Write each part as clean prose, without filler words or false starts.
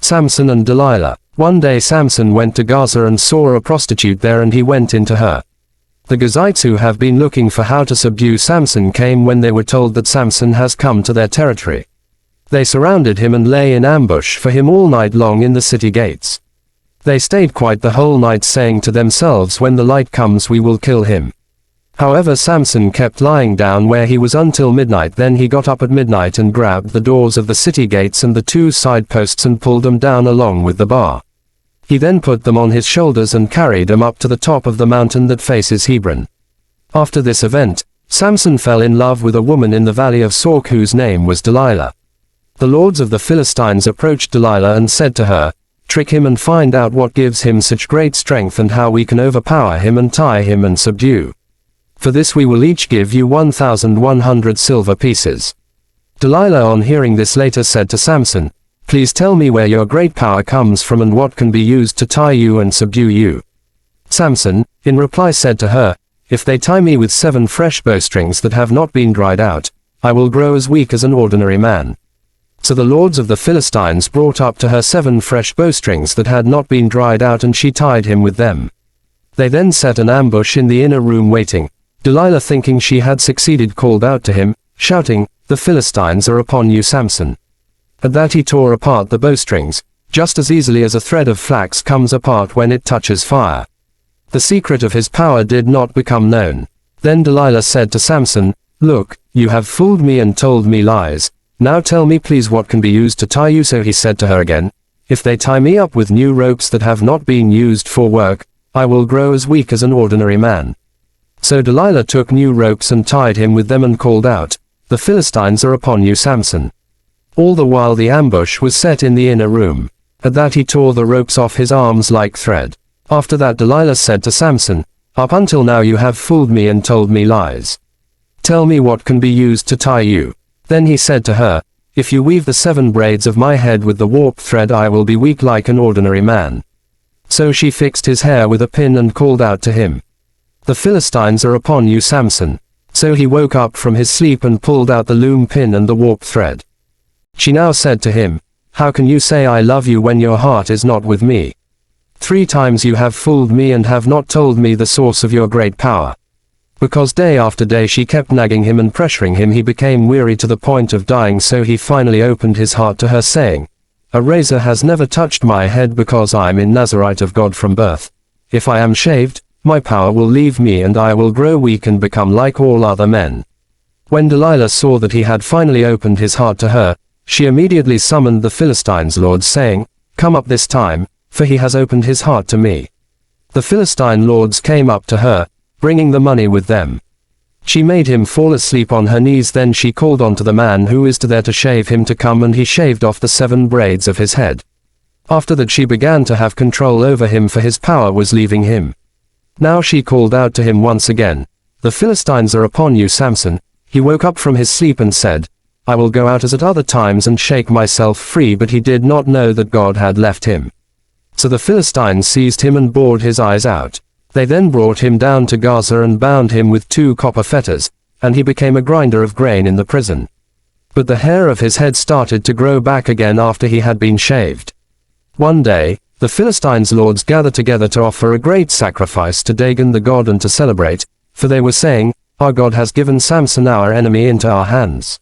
Samson and Delilah. One day Samson went to Gaza and saw a prostitute there, and he went into her. The Gazites, who have been looking for how to subdue Samson, came when they were told that Samson has come to their territory. They surrounded him and lay in ambush for him all night long in the city gates. They stayed quite the whole night, saying to themselves, when the light comes we will kill him. However, Samson kept lying down where he was until midnight. Then he got up at midnight and grabbed the doors of the city gates and the two side posts and pulled them down along with the bar. He then put them on his shoulders and carried them up to the top of the mountain that faces Hebron. After this event, Samson fell in love with a woman in the valley of Sork whose name was Delilah. The lords of the Philistines approached Delilah and said to her, "Trick him and find out what gives him such great strength and how we can overpower him and tie him and subdue. For this we will each give you 1,100 silver pieces." Delilah, on hearing this, later said to Samson, "Please tell me where your great power comes from and what can be used to tie you and subdue you." Samson, in reply, said to her, "If they tie me with 7 fresh bowstrings that have not been dried out, I will grow as weak as an ordinary man." So the lords of the Philistines brought up to her 7 fresh bowstrings that had not been dried out, and she tied him with them. They then set an ambush in the inner room waiting. Delilah, thinking she had succeeded, called out to him, shouting, "The Philistines are upon you, Samson." At that he tore apart the bowstrings, just as easily as a thread of flax comes apart when it touches fire. The secret of his power did not become known. Then Delilah said to Samson, "Look, you have fooled me and told me lies. Now tell me please what can be used to tie you." So he said to her again, "If they tie me up with new ropes that have not been used for work, I will grow as weak as an ordinary man." So Delilah took new ropes and tied him with them and called out, "The Philistines are upon you, Samson." All the while the ambush was set in the inner room. At that he tore the ropes off his arms like thread. After that Delilah said to Samson, "Up until now you have fooled me and told me lies. Tell me what can be used to tie you." Then he said to her, "If you weave the 7 braids of my head with the warp thread, I will be weak like an ordinary man." So she fixed his hair with a pin and called out to him, "The Philistines are upon you, Samson." So he woke up from his sleep and pulled out the loom pin and the warp thread. She now said to him, "How can you say I love you when your heart is not with me? 3 times you have fooled me and have not told me the source of your great power." Because day after day she kept nagging him and pressuring him, he became weary to the point of dying. So he finally opened his heart to her, saying, "A razor has never touched my head because I am in Nazarite of God from birth. If I am shaved, my power will leave me and I will grow weak and become like all other men." When Delilah saw that he had finally opened his heart to her, she immediately summoned the Philistines' lords, saying, "Come up this time, for he has opened his heart to me." The Philistine lords came up to her, bringing the money with them. She made him fall asleep on her knees. Then she called on to the man who is there to shave him to come, and he shaved off the 7 braids of his head. After that she began to have control over him, for his power was leaving him. Now she called out to him once again, "The Philistines are upon you, Samson." He woke up from his sleep and said, "I will go out as at other times and shake myself free," but he did not know that God had left him. So the Philistines seized him and bored his eyes out. They then brought him down to Gaza and bound him with 2 copper fetters, and he became a grinder of grain in the prison. But the hair of his head started to grow back again after he had been shaved. One day, the Philistines' lords gathered together to offer a great sacrifice to Dagon the god and to celebrate, for they were saying, "Our God has given Samson our enemy into our hands."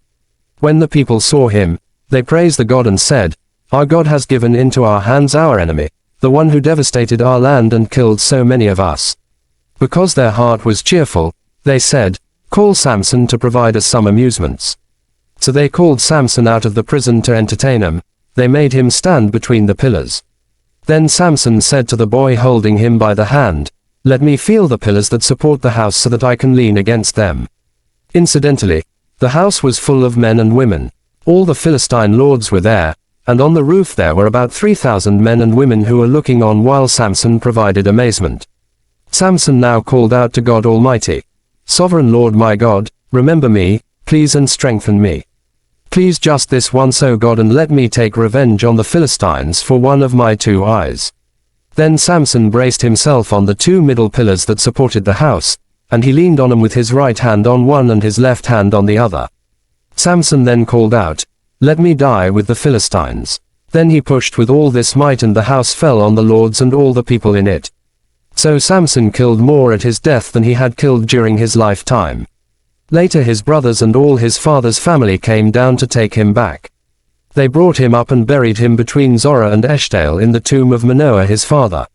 When the people saw him, they praised the god and said, "Our God has given into our hands our enemy, the one who devastated our land and killed so many of us." Because their heart was cheerful, they said, "Call Samson to provide us some amusements." So they called Samson out of the prison to entertain him. They made him stand between the pillars. Then Samson said to the boy holding him by the hand, "Let me feel the pillars that support the house so that I can lean against them." Incidentally, the house was full of men and women. All the Philistine lords were there, and on the roof there were about 3,000 men and women who were looking on while Samson provided amazement. Samson now called out to God Almighty, "Sovereign Lord my God, remember me, please, and strengthen me. Please just this once, O God, and let me take revenge on the Philistines for one of my 2 eyes." Then Samson braced himself on the 2 middle pillars that supported the house, and he leaned on them with his right hand on one and his left hand on the other. Samson then called out, "Let me die with the Philistines." Then he pushed with all this might, and the house fell on the lords and all the people in it. So Samson killed more at his death than he had killed during his lifetime. Later his brothers and all his father's family came down to take him back. They brought him up and buried him between Zorah and Eshtaol in the tomb of Manoah his father.